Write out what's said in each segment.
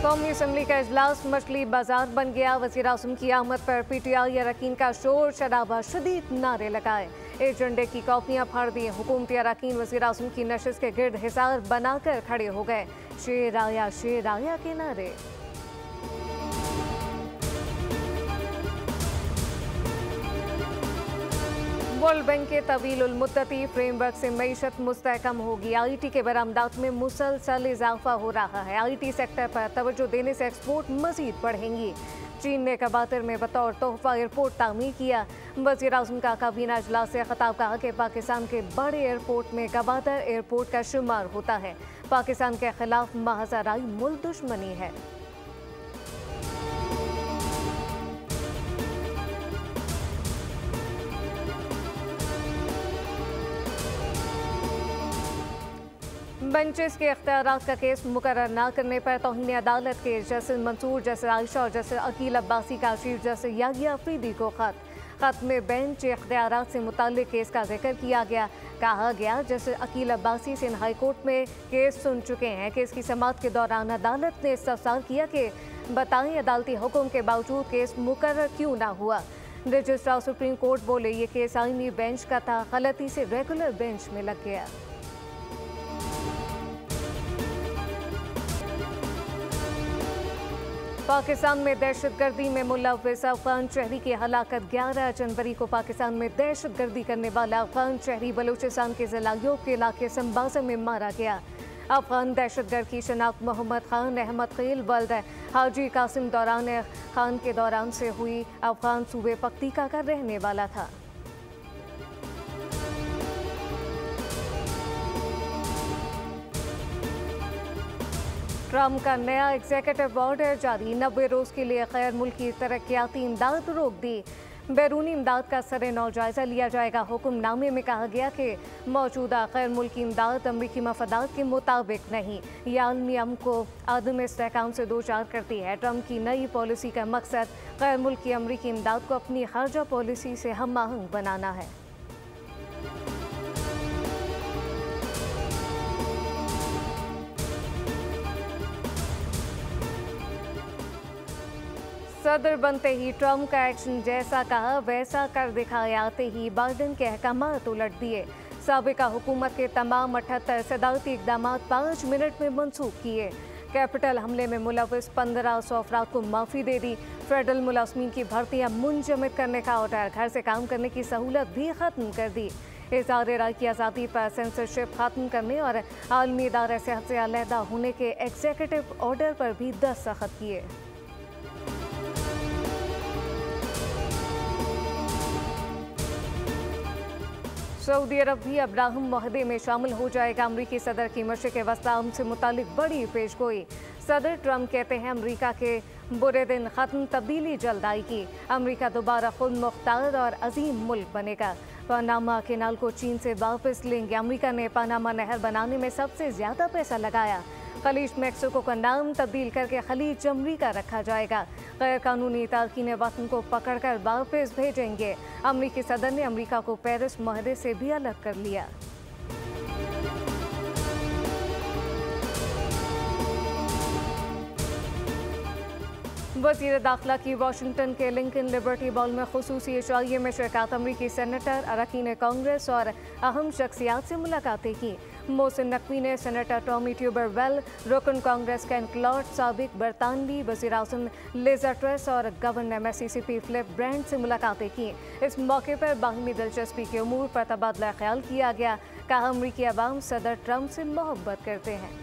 कौमी असम्बली का इजलास मछली बाजार बन गया। वज़ीर आज़म की आमद पर पीटीआई अरकान का शोर शराबा, शदीद नारे लगाए, एजेंडे की कॉपियां फाड़ दी। हुकूमती अरकान वज़ीर आज़म की नशिस्त के गिर्द हिसार बनाकर खड़े हो गए। शेर आया के नारे। वर्ल्ड बैंक के तवील मुद्दती फ्रेमवर्क से मईशत मुस्तहकम होगी। IT के बरामदात में मुसलसल इजाफा हो रहा है। IT सेक्टर पर तवज्जो देने से एक्सपोर्ट मजीद बढ़ेंगी। चीन ने कबातर में बतौर तोहफा एयरपोर्ट तामीर किया। वज़ीर आज़म का काबीना इजलास से खिताब, कहा कि पाकिस्तान के बड़े एयरपोर्ट में कबातर एयरपोर्ट का शुमार होता है। पाकिस्तान के खिलाफ महाजराई मुल्क दुश्मनी है। बेंचेस के इख्तियारात का केस मुकर्रर न करने पर तौहीन अदालत के जस्टिस मंसूर, जस्टिस आयशा और जस्टिस अकील अब्बासी का चीफ जस्टिस यागिया अफरीदी को खत में बेंच इख्तियारात से मुताल्लिक केस का जिक्र किया गया। कहा गया justice Aqeel Abbasi Sindh high court में केस सुन चुके हैं। केस की समाअत के दौरान अदालत ने इस्तफसार किया कि बताएं अदालती हुक्म के बावजूद केस मुकर्रर क्यों ना हुआ। रजिस्ट्रार सुप्रीम कोर्ट बोले ये केस आईनी बेंच का था, गलती से रेगुलर बेंच में लग गया। पाकिस्तान में दहशतगर्दी में मुलव्वस अफगान शहरी की हलाकत। 11 जनवरी को पाकिस्तान में दहशतगर्दी करने वाला अफगान शहरी बलूचिस्तान के ज़िला योग के इलाके संबाजा में मारा गया। अफगान दहशतगर्द की शनाख्त मोहम्मद खान अहमद खील वल्द हाजी कासिम दौरान खान के दौरान से हुई। अफगान सूबे पक्तिका का रहने वाला था। ट्रम्प का नया एग्जीक्यूटिव ऑर्डर जारी। 90 रोज के लिए गैर मुल्की तरक्याती इमदाद रोक दी। बैरूनी इमदाद का सरे-नौ जायजा लिया जाएगा। हुक्मनामे में कहा गया कि मौजूदा गैर मुल्की इमदाद अमरीकी मफादात के मुताबिक नहीं, यह आलमी अमन को आदम इस्तेहकाम से दो चार करती है। ट्रम्प की नई पॉलिसी का मकसद गैर मुल्की अमरीकी इमदाद को अपनी खारजा पॉलिसी से हम आहंग बनाना है। सदर बनते ही ट्रम्प का एक्शन जैसा कहा वैसा कर दिखाए। आते ही बाइडेन के अहकामात उलट दिए। साबिका हुकूमत के तमाम 78 सदारती इकदाम 5 मिनट में मनसूख किए। कैपिटल हमले में मुलव्वस 1500 अफराद को माफ़ी दे दी। फेडरल मुलाजमीन की भर्तियां मुंजमद करने का ऑर्डर। घर से काम करने की सहूलत भी ख़त्म कर दी। इज़हार राय की आज़ादी पर सेंसरशिप ख़त्म करने और आलमी इदारे सेहत से अलहदा होने के एग्जीक्यूटिव ऑर्डर पर भी दस्तखत किए। सऊदी अरब भी अब्राहम मुआहदे में शामिल हो जाएगा। अमरीकी सदर की मशरिक़ वस्ता से मुतालिक बड़ी पेशगोई। सदर ट्रम्प कहते हैं अमरीका के बुरे दिन ख़त्म, तब्दीली जल्द आएगी। अमरीका दोबारा खुद मुख्तार और अजीम मुल्क बनेगा। पनामा केनाल को चीन से वापस लेंगे। अमरीका ने पनामा नहर बनाने में सबसे ज़्यादा पैसा लगाया। खलीज मैक्सिको का नाम तब्दील करके खलीज अमरीका रखा जाएगा। गैर कानूनी तारकीन वतन को पकड़कर वापस भेजेंगे। अमरीकी सदर ने अमरीका को पेरिस मुआहदे से भी अलग कर लिया। वज़ीर दाखिला की वाशिंगटन के लिंकन लिबर्टी बॉल में खुसूसी इशाइये में शिरकत। अमरीकी सेनेटर, अरकान कांग्रेस और अहम शख्सियात से मुलाकातें की। मोहसिन नकवी ने सेनेटर टॉमी ट्यूबरवेल, रुकन कांग्रेस केन क्लॉट, साबिक बरतानवी वज़ीर आज़म लिज ट्रेस और गवर्नर मिसिसिपी फिलिप ब्रांड से मुलाकातें की। इस मौके पर बाहमी दिलचस्पी के उमूर पर तबादला ख्याल किया गया। कहा अमरीकी अवाम सदर ट्रम्प से मोहब्बत करते हैं।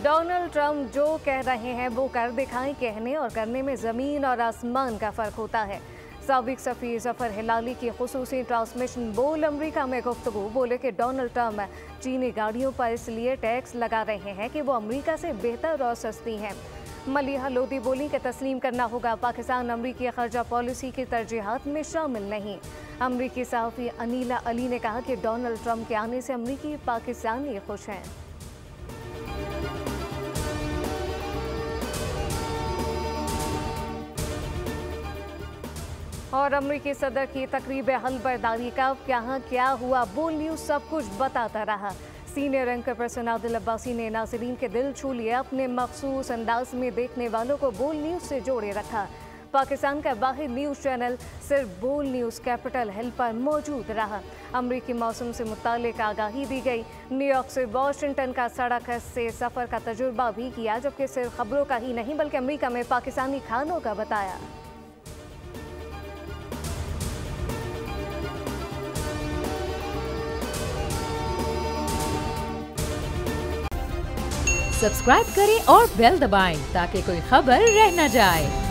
डोनाल्ड ट्रम्प जो कह रहे हैं वो कर दिखाएं। कहने और करने में ज़मीन और आसमान का फ़र्क होता है। साबिक सफ़ीर ज़फ़र हिलाली की खुसूसी ट्रांसमिशन बोल अमरीका में गुफ्तगू। बोले कि डोनाल्ड ट्रम्प चीनी गाड़ियों पर इसलिए टैक्स लगा रहे हैं कि वो अमरीका से बेहतर और सस्ती हैं। मलिहा लोधी बोली कि तस्लीम करना होगा पाकिस्तान अमरीकी खर्जा पॉलिसी की तरजीहात में शामिल नहीं। अमरीकी सहाफ़ी अनीला अली ने कहा कि डोनाल्ड ट्रम्प के आने से अमरीकी पाकिस्तानी खुश हैं। और अमरीकी सदर की तकरीब हलबरदारी का यहाँ क्या हुआ, बोल न्यूज सब कुछ बताता रहा। Senior anchor person Adil Abbasi ने नाज़रीन के दिल छू लिए, अपने मखसूस अंदाज में देखने वालों को बोल न्यूज से जोड़े रखा। पाकिस्तान का वाहिद न्यूज़ चैनल सिर्फ बोल न्यूज़ कैपिटल हिल पर मौजूद रहा। अमरीकी मौसम से मुतालिक आगाही दी गई। न्यूयॉर्क से वाशिंगटन का सड़क से सफ़र का तजुर्बा भी किया, जबकि सिर्फ खबरों का ही नहीं बल्कि अमरीका में पाकिस्तानी खानों का बताया। सब्सक्राइब करें और बेल दबाएं ताकि कोई खबर रह न जाए।